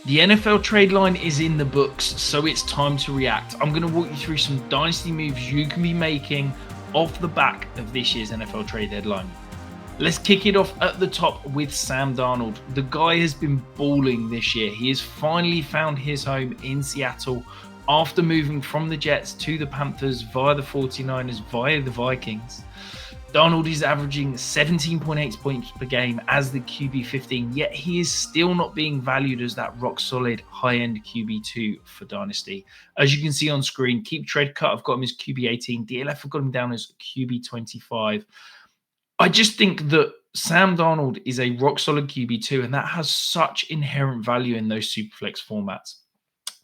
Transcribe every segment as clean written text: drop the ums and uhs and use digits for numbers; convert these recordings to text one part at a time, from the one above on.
The NFL trade line is in the books, so it's time to react. I'm going to walk you through some dynasty moves you can be making off the back of this year's NFL trade deadline. Let's kick it off at the top with Sam Darnold. The guy has been balling this year. He has finally found his home in Seattle after moving from the Jets to the Panthers via the 49ers, via the Vikings. Darnold is averaging 17.8 points per game as the QB15, yet he is still not being valued as that rock-solid high-end QB2 for Dynasty. As you can see on screen, Keep Trade Cut, I've got him as QB18. DLF have got him down as QB25. I just think that Sam Darnold is a rock-solid QB2, and that has such inherent value in those Superflex formats.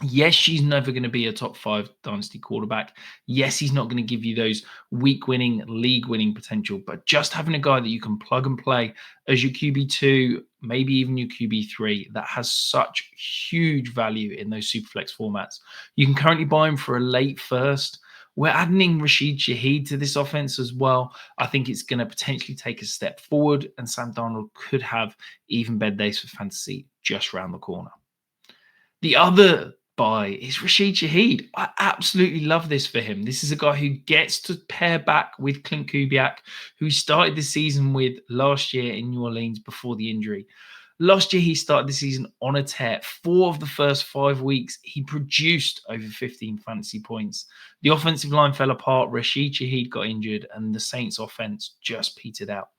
Yes, she's never going to be a top 5 dynasty quarterback. Yes, he's not going to give you those week-winning, league-winning potential. But just having a guy that you can plug and play as your QB2, maybe even your QB3, that has such huge value in those Superflex formats. You can currently buy him for a late first. We're adding Rashid Shaheed to this offense as well. I think it's going to potentially take a step forward, and Sam Darnold could have even better days for fantasy just around the corner. The other buy is Rashid Shaheed. I absolutely love this for him. This is a guy who gets to pair back with Clint Kubiak, who started the season with last year in New Orleans before the injury. Last year, he started the season on a tear. 4 of the first 5 weeks, he produced over 15 fantasy points. The offensive line fell apart. Rashid Shaheed got injured, and the Saints' offense just petered out.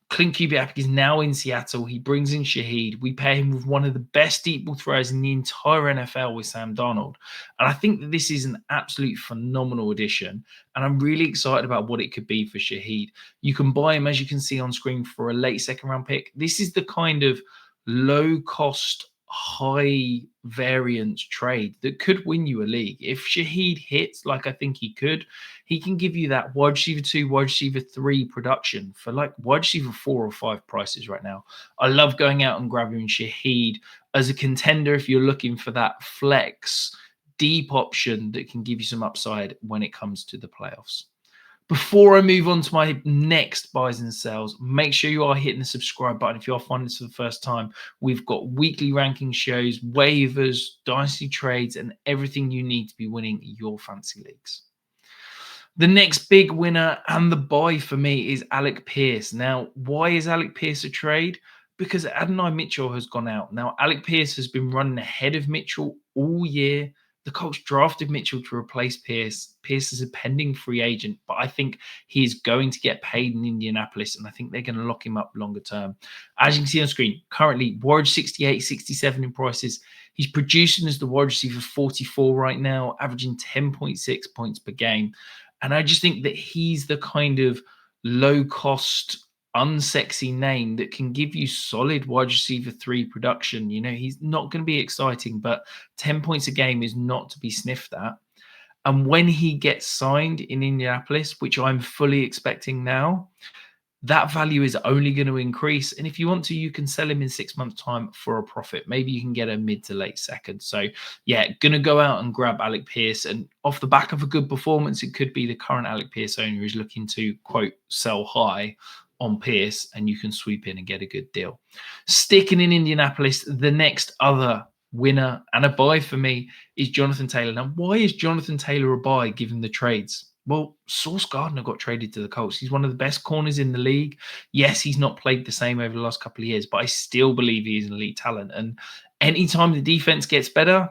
Clint Kubiak is now in Seattle. He brings in Shaheed. We pair him with one of the best deep ball throwers in the entire NFL with Sam Darnold. And I think that this is an absolute phenomenal addition. And I'm really excited about what it could be for Shaheed. You can buy him, as you can see on screen, for a late second round pick. This is the kind of low cost, high variance trade that could win you a league. If Shaheed hits like I think he could, he can give you that wide receiver 2, wide receiver 3 production for like wide receiver 4 or 5 prices right now. I love going out and grabbing Shaheed as a contender if you're looking for that flex deep option that can give you some upside when it comes to the playoffs. Before I move on to my next buys and sells, make sure you are hitting the subscribe button. If you are finding this for the first time, we've got weekly ranking shows, waivers, dynasty trades, and everything you need to be winning your fantasy leagues. The next big winner and the buy for me is Alec Pierce. Now, why is Alec Pierce a trade? Because Adonai Mitchell has gone out. Now, Alec Pierce has been running ahead of Mitchell all year. The Colts drafted Mitchell to replace Pierce. Pierce is a pending free agent, but I think he is going to get paid in Indianapolis, and I think they're going to lock him up longer term. As you can see on screen, currently wide 68, 67 in prices. He's producing as the wide receiver 44 right now, averaging 10.6 points per game. And I just think that he's the kind of low-cost, unsexy name that can give you solid wide receiver 3 production. You know, he's not going to be exciting, but 10 points a game is not to be sniffed at. And when he gets signed in Indianapolis, which I'm fully expecting now, that value is only going to increase. And if you want to, you can sell him in 6 months' time for a profit. Maybe you can get a mid to late second. So, yeah, going to go out and grab Alec Pierce. And off the back of a good performance, it could be the current Alec Pierce owner who's looking to, quote, sell high on Pierce, and you can sweep in and get a good deal. Sticking in Indianapolis, the next other winner and a buy for me is Jonathan Taylor. Now, why is Jonathan Taylor a buy given the trades? Well, Sauce Gardner got traded to the Colts. He's one of the best corners in the league. Yes, he's not played the same over the last couple of years, but I still believe he is an elite talent. And anytime the defense gets better,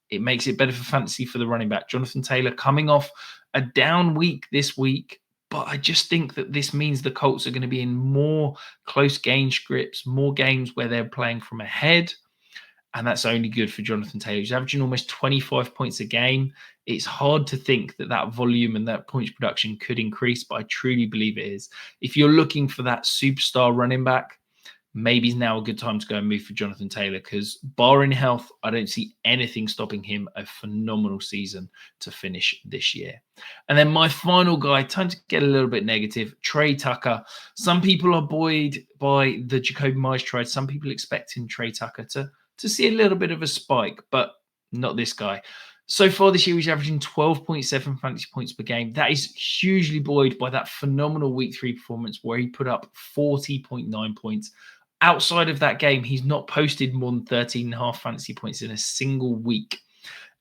it makes it better for fantasy for the running back. Jonathan Taylor coming off a down week this week, but I just think that this means the Colts are going to be in more close game scripts, more games where they're playing from ahead. And that's only good for Jonathan Taylor. He's averaging almost 25 points a game. It's hard to think that that volume and that points production could increase, but I truly believe it is. If you're looking for that superstar running back, maybe it's now a good time to go and move for Jonathan Taylor, because barring health, I don't see anything stopping him a phenomenal season to finish this year. And then my final guy, time to get a little bit negative, Trey Tucker. Some people are buoyed by the Jacoby Myers trade. Some people expecting Trey Tucker to see a little bit of a spike, but not this guy. So far this year, he's averaging 12.7 fantasy points per game. That is hugely buoyed by that phenomenal week 3 performance where he put up 40.9 points. Outside of that game, he's not posted more than 13.5 fantasy points in a single week.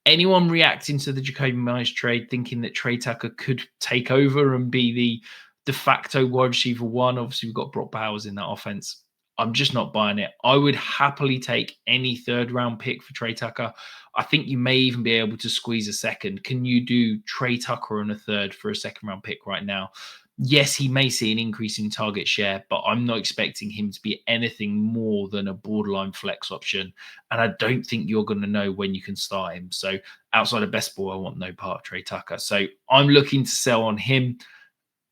Anyone reacting to the Jacoby Myers trade thinking that Trey Tucker could take over and be the de facto wide receiver one? Obviously, we've got Brock Bowers in that offense. I'm just not buying it. I would happily take any third-round pick for Trey Tucker. I think you may even be able to squeeze a second. Can you do Trey Tucker and a third for a second-round pick right now? Yes, he may see an increase in target share, but I'm not expecting him to be anything more than a borderline flex option. And I don't think you're going to know when you can start him. So outside of best ball, I want no part of Trey Tucker. So I'm looking to sell on him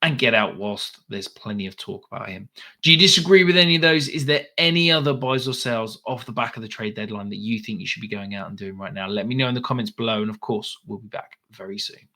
and get out whilst there's plenty of talk about him. Do you disagree with any of those? Is there any other buys or sells off the back of the trade deadline that you think you should be going out and doing right now? Let me know in the comments below. And of course, we'll be back very soon.